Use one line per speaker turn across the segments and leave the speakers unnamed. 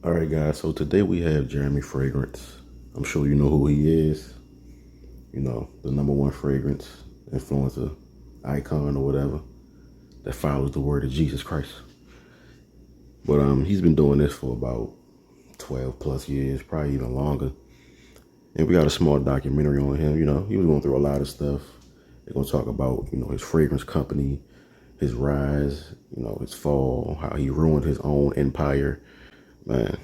All right, guys. So today we have Jeremy Fragrance. I'm sure you know who he is. You know, the #1 fragrance influencer, icon or whatever that follows the word of Jesus Christ. But he's been doing this for about 12 plus years, probably even longer. And we got a small documentary on him. You know, he was going through a lot of stuff. They're going to talk about, you know, his fragrance company, his rise, you know, his fall, how he ruined his own empire. Man,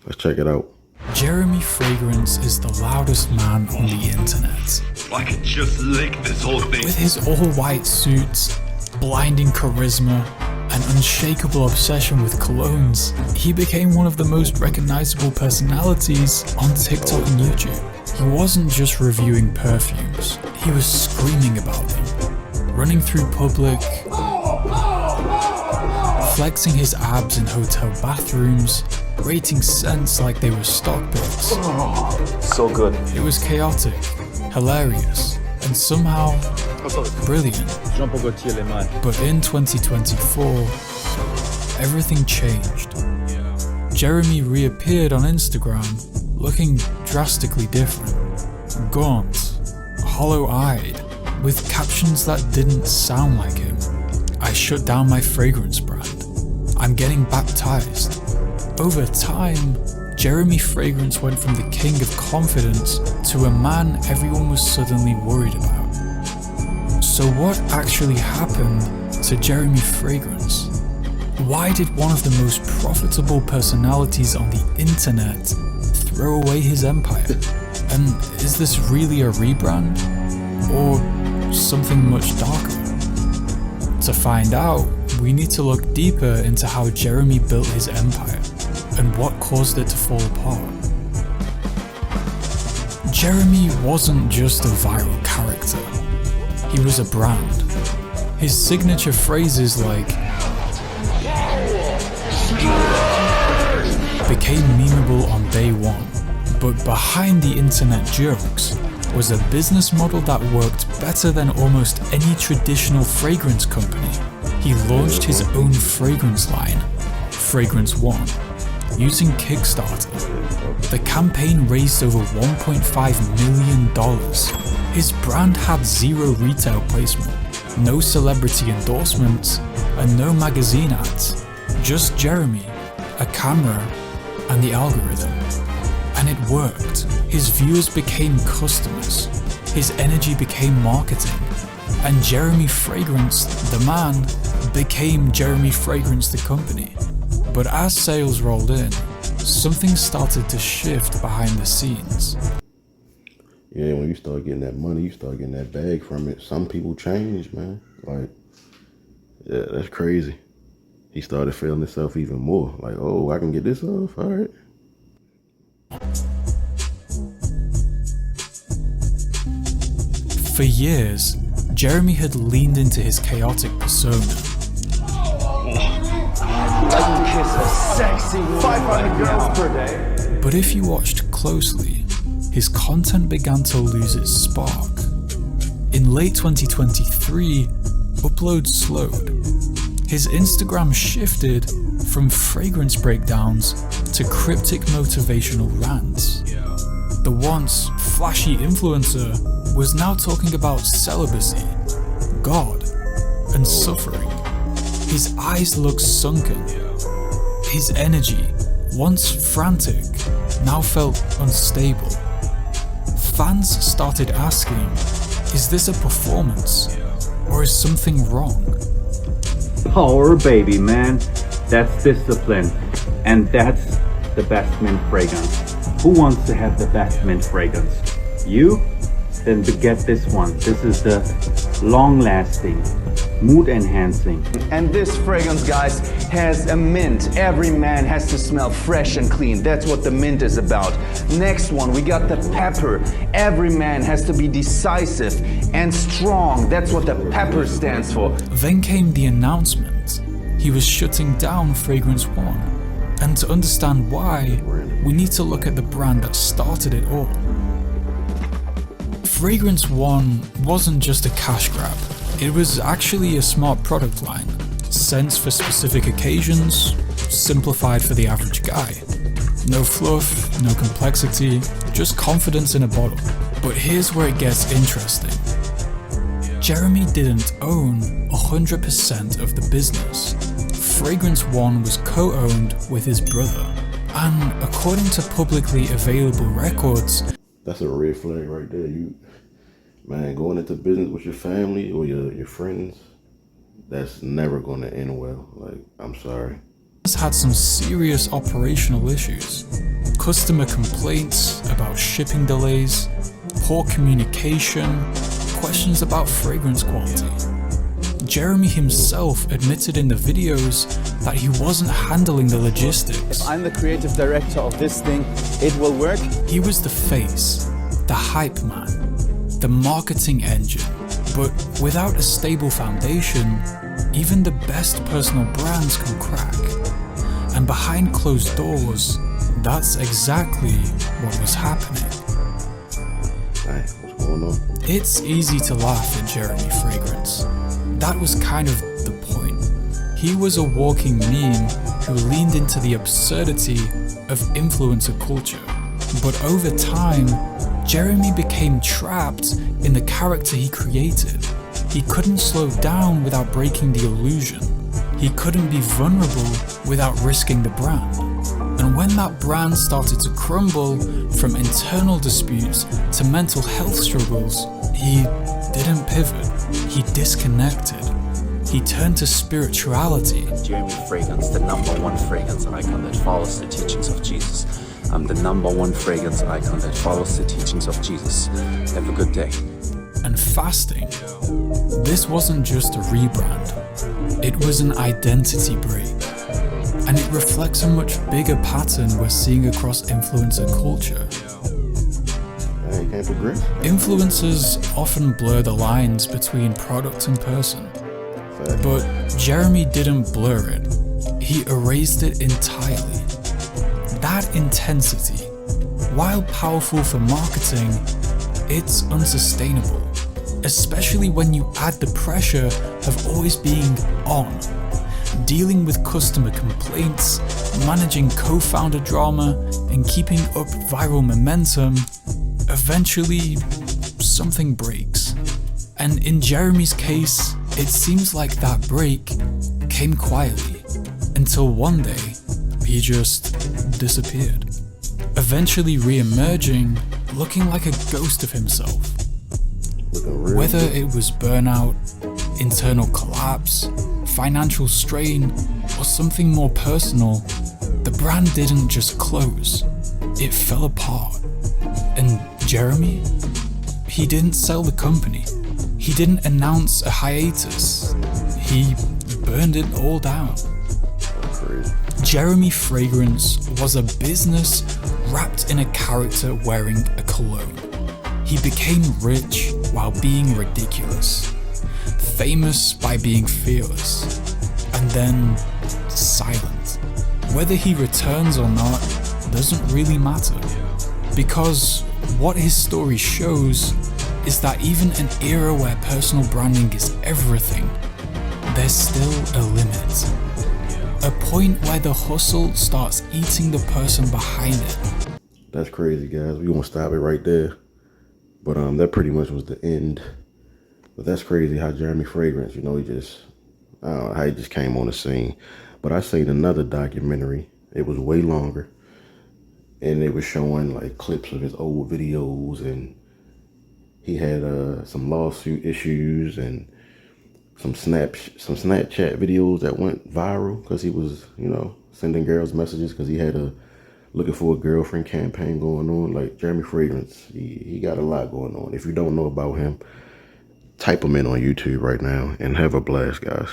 let's check it out.
Jeremy Fragrance is the loudest man on the internet.
I could just lick this whole thing.
With his all-white suits, blinding charisma, and unshakable obsession with colognes, he became one of the most recognizable personalities on TikTok and YouTube. He wasn't just reviewing perfumes, he was screaming about them, running through public, flexing his abs in hotel bathrooms, rating scents like they were stock picks.
So good.
It was chaotic, hilarious, and somehow brilliant. But in 2024, everything changed. Jeremy reappeared on Instagram looking drastically different. Gaunt, hollow-eyed, with captions that didn't sound like him. I shut down my fragrance brand. I'm getting baptized. Over time, Jeremy Fragrance went from the king of confidence to a man everyone was suddenly worried about. So what actually happened to Jeremy Fragrance? Why did one of the most profitable personalities on the internet throw away his empire? And is this really a rebrand? Or something much darker? To find out, we need to look deeper into how Jeremy built his empire and what caused it to fall apart. Jeremy wasn't just a viral character, he was a brand. His signature phrases like became memeable on day one, but behind the internet jokes was a business model that worked better than almost any traditional fragrance company. He launched his own fragrance line, Fragrance One, using Kickstarter. The campaign raised over $1.5 million. His brand had zero retail placement, no celebrity endorsements, and no magazine ads. Just Jeremy, a camera, and the algorithm. And it worked. His viewers became customers. His energy became marketing. And Jeremy Fragrance, the man, became Jeremy Fragrance, the company. But as sales rolled in, something started to shift behind the scenes.
Yeah, when you start getting that money, you start getting that bag from it. Some people change, man. Like, yeah, that's crazy. He started feeling himself even more. Like, oh, I can get this off, all right.
For years, Jeremy had leaned into his chaotic persona.
I can kiss a sexy 500 girls per day.
But if you watched closely, his content began to lose its spark. In late 2023, uploads slowed. His Instagram shifted from fragrance breakdowns to cryptic motivational rants. The once flashy influencer was now talking about celibacy, God, and suffering. His eyes looked sunken. His energy, once frantic, now felt unstable. Fans started asking, is this a performance? Or is something wrong?
Power, baby, man. That's discipline. And that's the best mint fragrance. Who wants to have the best mint fragrance? You? Then get this one. This is the long-lasting, mood-enhancing.
And this fragrance, guys, has a mint. Every man has to smell fresh and clean. That's what the mint is about. Next one, we got the pepper. Every man has to be decisive and strong. That's what the pepper stands for.
Then came the announcement. He was shutting down Fragrance One. And to understand why, we need to look at the brand that started it all. Fragrance One wasn't just a cash grab. It was actually a smart product line, scents for specific occasions, simplified for the average guy. No fluff, no complexity, just confidence in a bottle. But here's where it gets interesting. Jeremy didn't own 100% of the business. Fragrance One was co-owned with his brother. And according to publicly available records,
that's a red flag right there. Man, going into business with your family or your friends, that's never going to end well. Like, I'm sorry.
Had some serious operational issues. Customer complaints about shipping delays, poor communication, questions about fragrance quality. Jeremy himself admitted in the videos that he wasn't handling the logistics.
If I'm the creative director of this thing, it will work.
He was the face, the hype man, the marketing engine. But without a stable foundation, even the best personal brands can crack. And behind closed doors, that's exactly what was happening.
Hey, what's going on?
It's easy to laugh at Jeremy Fragrance. That was kind of the point. He was a walking meme who leaned into the absurdity of influencer culture. But over time, Jeremy became trapped in the character he created. He couldn't slow down without breaking the illusion. He couldn't be vulnerable without risking the brand. And when that brand started to crumble from internal disputes to mental health struggles, he didn't pivot. He disconnected. He turned to spirituality.
Jeremy Fragrance, the #1 fragrance icon that follows the teachings of Jesus. I'm the #1 fragrance icon that follows the teachings of Jesus. Have a good day.
And fasting. This wasn't just a rebrand. It was an identity break. And it reflects a much bigger pattern we're seeing across influencer culture.
Hey, can't progress.
Influencers often blur the lines between product and person. But Jeremy didn't blur it. He erased it entirely. That intensity, while powerful for marketing, it's unsustainable. Especially when you add the pressure of always being on. Dealing with customer complaints, managing co-founder drama, and keeping up viral momentum, eventually something breaks. And in Jeremy's case, it seems like that break came quietly, until one day, he just disappeared. Eventually re-emerging, looking like a ghost of himself. Whether it was burnout, internal collapse, financial strain, or something more personal, the brand didn't just close, it fell apart. And Jeremy? He didn't sell the company. He didn't announce a hiatus. He burned it all down. Jeremy Fragrance was a business wrapped in a character wearing a cologne. He became rich while being ridiculous, famous by being fearless, and then silent. Whether he returns or not doesn't really matter, because what his story shows is that even an era where personal branding is everything, there's still a limit. A point where the hustle starts eating the person behind it.
That's crazy, guys. We gonna stop it right there. But that pretty much was the end. But that's crazy how Jeremy Fragrance, he just, I don't know how he just came on the scene. But I seen another documentary. It was way longer. And it was showing like clips of his old videos, and he had some lawsuit issues and some Snapchat videos that went viral because he was, sending girls messages because he had a looking for a girlfriend campaign going on. Like Jeremy Fragrance, he got a lot going on. If you don't know about him, type him in on YouTube right now and have a blast, guys.